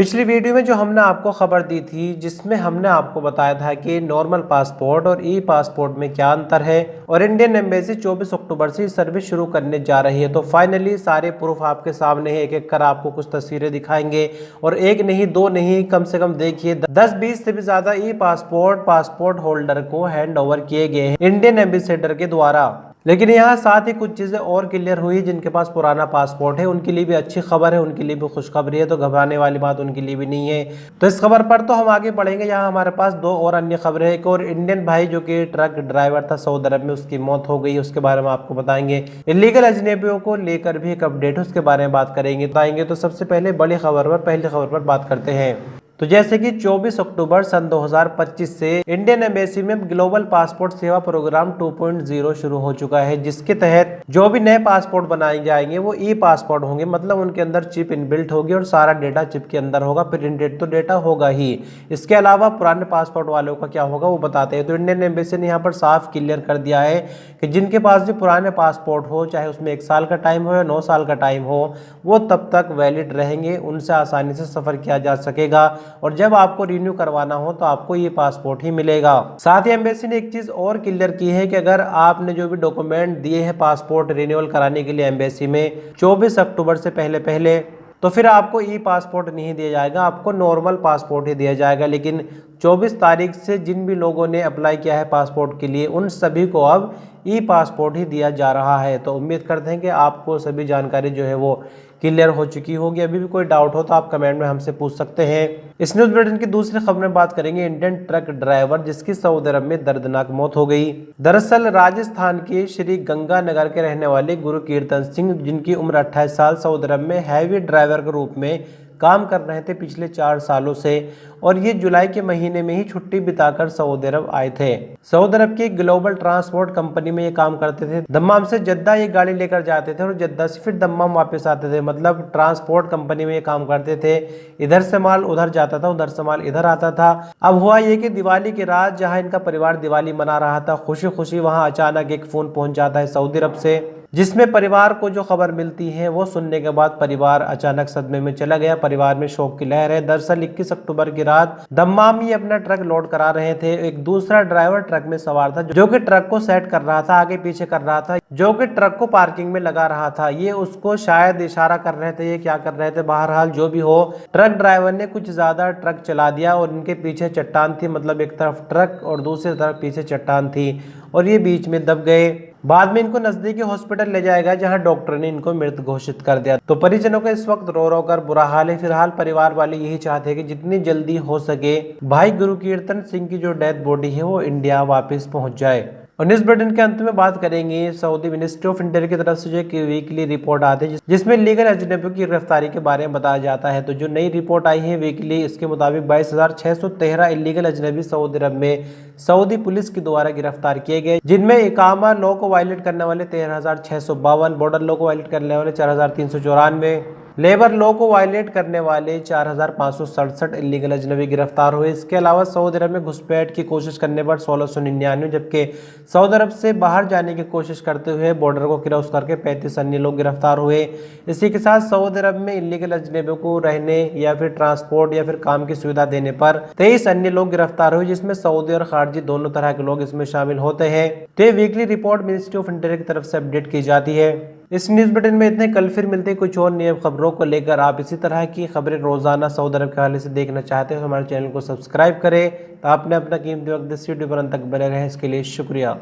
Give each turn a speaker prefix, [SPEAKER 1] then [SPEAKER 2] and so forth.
[SPEAKER 1] पिछली वीडियो में जो हमने आपको खबर दी थी, जिसमें हमने आपको बताया था कि नॉर्मल पासपोर्ट और ई पासपोर्ट में क्या अंतर है और इंडियन एम्बेसी 24 अक्टूबर से सर्विस शुरू करने जा रही है। तो फाइनली सारे प्रूफ आपके सामने है, एक एक कर आपको कुछ तस्वीरें दिखाएंगे और एक नहीं दो नहीं कम से कम देखिए 10-20 से भी ज्यादा ई पासपोर्ट होल्डर को हैंड ओवर किए गए हैं इंडियन एम्बेसडर के द्वारा। लेकिन यहाँ साथ ही कुछ चीजें और क्लियर हुई, जिनके पास पुराना पासपोर्ट है उनके लिए भी अच्छी खबर है, उनके लिए भी खुशखबरी है, तो घबराने वाली बात उनके लिए भी नहीं है। तो इस खबर पर तो हम आगे बढ़ेंगे। यहाँ हमारे पास दो और अन्य खबरें हैं। एक और इंडियन भाई जो कि ट्रक ड्राइवर था सऊदी अरब में, उसकी मौत हो गई, उसके बारे में आपको बताएंगे। इलीगल अजनबियों को लेकर भी एक अपडेट है, उसके बारे में बात करेंगे बताएंगे। तो सबसे पहले बड़ी खबर पर, पहली खबर पर बात करते हैं। तो जैसे कि 24 अक्टूबर सन 2025 से इंडियन एम्बेसी में ग्लोबल पासपोर्ट सेवा प्रोग्राम 2.0 शुरू हो चुका है, जिसके तहत जो भी नए पासपोर्ट बनाए जाएंगे वो ई पासपोर्ट होंगे। मतलब उनके अंदर चिप इनबिल्ट होगी और सारा डेटा चिप के अंदर होगा। प्रिंटेड तो डेटा होगा ही, इसके अलावा पुराने पासपोर्ट वालों का क्या होगा वो बताते हैं। तो इंडियन एम्बेसी ने यहाँ पर साफ क्लियर कर दिया है कि जिनके पास भी पुराने पासपोर्ट हो, चाहे उसमें 1 साल का टाइम हो या 9 साल का टाइम हो, वो तब तक वैलिड रहेंगे, उनसे आसानी से सफर किया जा सकेगा। और जब आपको रिन्यू करवाना हो तो आपको ये पासपोर्ट ही मिलेगा। साथ ही एम्बेसी ने एक चीज और क्लियर की है कि अगर आपने जो भी डॉक्यूमेंट दिए हैं पासपोर्ट रिन्यूअल कराने के लिए एम्बेसी में 24 अक्टूबर से पहले तो फिर आपको ई पासपोर्ट नहीं दिया जाएगा, आपको नॉर्मल पासपोर्ट ही दिया जाएगा। लेकिन 24 तारीख से जिन भी लोगों ने अप्लाई किया है पासपोर्ट के लिए, उन सभी को अब ई पासपोर्ट ही दिया जा रहा है। तो उम्मीद करते हैं कि आपको सभी जानकारी जो है वो क्लियर हो चुकी होगी। अभी भी कोई डाउट हो तो आप कमेंट में हमसे पूछ सकते हैं। इस न्यूज बुलेटिन की दूसरी खबर में बात करेंगे इंडियन ट्रक ड्राइवर जिसकी सऊदी अरब में दर्दनाक मौत हो गई। दरअसल राजस्थान के श्री गंगानगर के रहने वाले गुरकीर्तन सिंह, जिनकी उम्र 28 साल, सऊदी अरब में हैवी ड्राइवर के रूप में काम कर रहे थे पिछले 4 सालों से, और ये जुलाई के महीने में ही छुट्टी बिताकर सऊदी अरब आए थे। सऊदी अरब की ग्लोबल ट्रांसपोर्ट कंपनी में ये काम करते थे। दम्माम से जद्दा ये गाड़ी लेकर जाते थे और जद्दा से फिर दम्माम वापस आते थे। मतलब ट्रांसपोर्ट कंपनी में ये काम करते थे। इधर से माल उधर जाता था, उधर से माल इधर आता था। अब हुआ ये कि दिवाली की रात जहाँ इनका परिवार दिवाली मना रहा था खुशी खुशी, वहाँ अचानक एक फोन पहुंच जाता है सऊदी अरब से, जिसमें परिवार को जो खबर मिलती है वो सुनने के बाद परिवार अचानक सदमे में चला गया। परिवार में शोक की लहर है। दरअसल 21 अक्टूबर की रात दम्माम ही अपना ट्रक लोड करा रहे थे। एक दूसरा ड्राइवर ट्रक में सवार था जो कि ट्रक को सेट कर रहा था, आगे पीछे कर रहा था, जो कि ट्रक को पार्किंग में लगा रहा था। ये उसको शायद इशारा कर रहे थे, ये क्या कर रहे थे, बहरहाल जो भी हो, ट्रक ड्राइवर ने कुछ ज्यादा ट्रक चला दिया और इनके पीछे चट्टान थी। मतलब एक तरफ ट्रक और दूसरी तरफ पीछे चट्टान थी और ये बीच में दब गए। बाद में इनको नजदीकी हॉस्पिटल ले जाया गया जहां डॉक्टर ने इनको मृत घोषित कर दिया। तो परिजनों का इस वक्त रो रो कर बुरा हाल है। फिलहाल परिवार वाले यही चाहते हैं कि जितनी जल्दी हो सके भाई गुरकीर्तन सिंह की जो डेथ बॉडी है वो इंडिया वापस पहुंच जाए। और न्यूज बुलेटिन के अंत में बात करेंगे सऊदी मिनिस्ट्री ऑफ इंटीरियर की तरफ से जो एक वीकली रिपोर्ट आती है जिसमें लीगल अजनबियों की गिरफ्तारी के बारे में बताया जाता है। तो जो नई रिपोर्ट आई है वीकली, इसके मुताबिक 22,613 इलीगल अजनबी सऊदी अरब में सऊदी पुलिस के द्वारा गिरफ्तार किए गए, जिनमें इकामा लॉ को वायलेट करने वाले 13,652, बॉर्डर लॉ को वायलेट करने वाले 4,394, लेबर लॉ को वायलेट करने वाले 4,567 इलीगल अजनबी गिरफ्तार हुए। इसके अलावा सऊदी अरब में घुसपैठ की कोशिश करने पर 1,699, जबकि सऊदी अरब से बाहर जाने की कोशिश करते हुए बॉर्डर को क्रॉस करके 35 अन्य लोग गिरफ्तार हुए। इसी के साथ सऊदी अरब में इलीगल अजनबियों को रहने या फिर ट्रांसपोर्ट या फिर काम की सुविधा देने पर 23 अन्य लोग गिरफ्तार हुए, जिसमें सऊदी और खारजी दोनों तरह के लोग इसमें शामिल होते हैं। तो ये weekly report ministry of interior की तरफ से अपडेट की जाती है। इस न्यूज बुलेटिन में इतने। कल फिर मिलते हैं कुछ और नई खबरों को लेकर। आप इसी तरह की खबरें रोजाना सऊदी अरब के हवाले से देखना चाहते हैं तो हमारे चैनल को सब्सक्राइब करें। तो आपने अपना कीमती वक्त इस वीडियो पर अंत तक बने रहे, इसके लिए शुक्रिया।